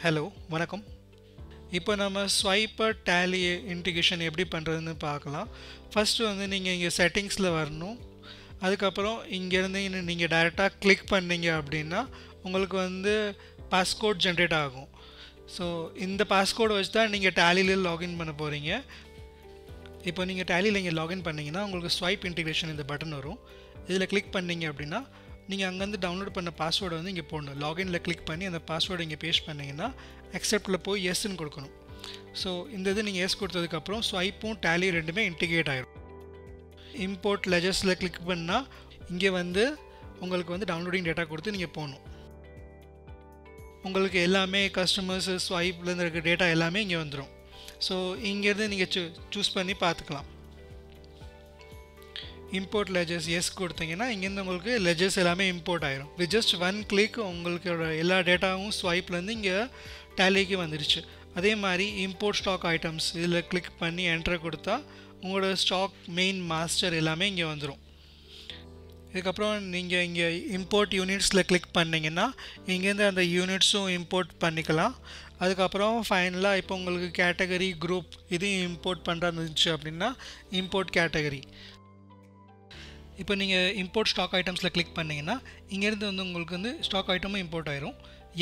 Hello வணக்கம். இப்போ நம்ம ஸ்வைப்பர் டேலி இன்டிகிரேஷன் எப்படி பண்ணுறதுன்னு பார்க்கலாம். ஃபஸ்ட்டு வந்து நீங்கள் இங்கே செட்டிங்ஸில் வரணும். அதுக்கப்புறம் இங்கேருந்து நீங்கள் டைரெக்டாக கிளிக் பண்ணீங்க அப்படின்னா உங்களுக்கு வந்து பாஸ்கோட் ஜென்ரேட் ஆகும். ஸோ இந்த பாஸ்கோடை வச்சு தான் நீங்கள் டேலியில் லாகின் பண்ண போகிறீங்க. இப்போ நீங்கள் டேலியில் இங்கே லாகின் பண்ணிங்கன்னா உங்களுக்கு ஸ்வைப் இன்டிகிரேஷன் இந்த பட்டன் வரும். இதில் கிளிக் பண்ணீங்க அப்படின்னா நீங்கள் அங்கேருந்து டவுன்லோட் பண்ண பாஸ்வேர்டை வந்து இங்கே போடணும். லாகினில் கிளிக் பண்ணி அந்த பாஸ்வேர்டை இங்கே பேஸ்ட் பண்ணிங்கன்னா அக்செப்டில் போய் எஸ்ன்னு கொடுக்கணும். ஸோ இந்த இது நீங்கள் எஸ் கொடுத்ததுக்கப்புறம் ஸ்வைப்பும் டேலி ரெண்டுமே இன்டிகிரேட் ஆகிடும். இம்போர்ட் லெஜர்ஸில் கிளிக் பண்ணால் இங்கே வந்து உங்களுக்கு வந்து டவுன்லோடிங் டேட்டா கொடுத்து நீங்கள் போகணும். உங்களுக்கு எல்லாமே கஸ்டமர்ஸு ஸ்வைப்லேருந்து இருக்க டேட்டா எல்லாமே இங்கே வந்துடும். ஸோ இங்கேருந்து நீங்கள் சூஸ் பண்ணி பார்த்துக்கலாம். இம்போர்ட் லெஜர்ஸ் எஸ் கொடுத்தீங்கன்னா இங்கேருந்து உங்களுக்கு லெஜர்ஸ் எல்லாமே இம்போர்ட் ஆகிடும். வித் ஜஸ்ட் ஒன் கிளிக் உங்களுக்கோட எல்லா டேட்டாவும் ஸ்வைப்லேருந்து இங்கே டேலிக்கு வந்துடுச்சு. அதே மாதிரி இம்போர்ட் ஸ்டாக் ஐட்டம்ஸ் இதில் கிளிக் பண்ணி என்ட்ரு கொடுத்தா உங்களோட ஸ்டாக் மெயின் மாஸ்டர் எல்லாமே இங்கே வந்துடும். இதுக்கப்புறம் நீங்கள் இங்கே இம்போர்ட் யூனிட்ஸில் கிளிக் பண்ணிங்கன்னா இங்கேருந்து அந்த யூனிட்ஸும் இம்போர்ட் பண்ணிக்கலாம். அதுக்கப்புறம் ஃபைனலாக இப்போ உங்களுக்கு கேட்டகரி குரூப் இதையும் இம்போர்ட் பண்ணுறது இருந்துச்சு அப்படின்னா இம்போர்ட் கேட்டகரி. இப்போ நீங்கள் இம்போர்ட் ஸ்டாக் ஐட்டம்ஸில் கிளிக் பண்ணிங்கன்னா இங்கேருந்து வந்து உங்களுக்கு வந்து ஸ்டாக் ஐட்டமும் இம்போர்ட் ஆயிரும்.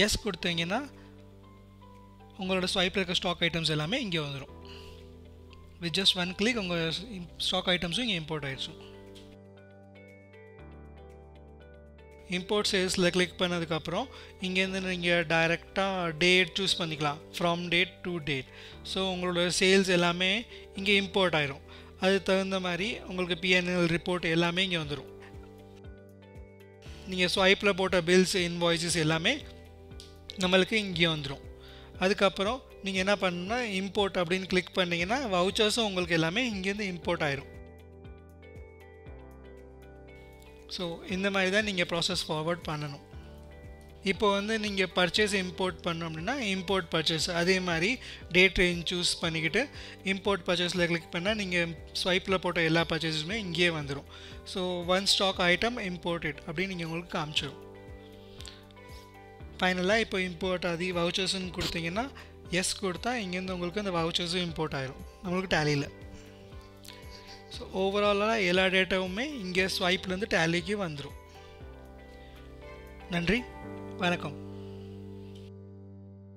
எஸ் கொடுத்தீங்கன்னா உங்களோட ஸ்வைப்பில் இருக்க ஸ்டாக் ஐட்டம்ஸ் எல்லாமே இங்கே வந்துடும். வித் ஜஸ்ட் ஒன் கிளிக் உங்கள் ஸ்டாக் ஐட்டம்ஸும் இங்கே இம்போர்ட் ஆயிடுச்சு. இம்போர்ட் சேல்ஸில் கிளிக் பண்ணதுக்கப்புறம் இங்கேருந்து நீங்கள் டைரெக்டாக டேட் சூஸ் பண்ணிக்கலாம். From date to date. So உங்களோட சேல்ஸ் எல்லாமே இங்கே இம்போர்ட் ஆயிரும். அது தகுந்த மாதிரி உங்களுக்கு பிஎன்எல் ரிப்போர்ட் எல்லாமே இங்கே வந்துடும். நீங்கள் ஸ்வைப்பில் போட்ட பில்ஸ் இன்வாய்ஸஸ் எல்லாமே நம்மளுக்கு இங்கே வந்துடும். அதுக்கப்புறம் நீங்கள் என்ன பண்ணணும்னா இம்போர்ட் அப்படின்னு கிளிக் பண்ணிங்கன்னா வவுச்சர்ஸும் உங்களுக்கு எல்லாமே இங்கேருந்து இம்போர்ட் ஆயிரும். ஸோ இந்த மாதிரி தான் நீங்கள் ப்ராசஸ் ஃபார்வர்ட் பண்ணணும். இப்போ வந்து நீங்கள் பர்ச்சேஸ் இம்போர்ட் பண்ணோம் அப்படின்னா இம்போர்ட் பர்ச்சேஸ் அதே மாதிரி டேட் ரேஞ்ச் சூஸ் பண்ணிக்கிட்டு இம்போர்ட் பர்ச்சேஸில் கிளிக் பண்ணால் நீங்கள் ஸ்வைப்பில் போட்ட எல்லா பர்ச்சேஸுமே இங்கேயே வந்துடும். So one stock item imported அப்படின்னு நீங்கள் உங்களுக்கு காமிச்சிடும். ஃபைனலாக இப்போ இம்போர்ட் ஆதி வவுச்சர்ஸ்ன்னு கொடுத்தீங்கன்னா எஸ் கொடுத்தா இங்கேருந்து உங்களுக்கு அந்த வவுச்சர்ஸும் இம்போர்ட் ஆயிரும் நம்மளுக்கு டேலியில். ஸோ ஓவராலாக எல்லா டேட்டாவுமே இங்கே ஸ்வைப்லேருந்து டேலிக்கு வந்துடும். நன்றி, வணக்கம்.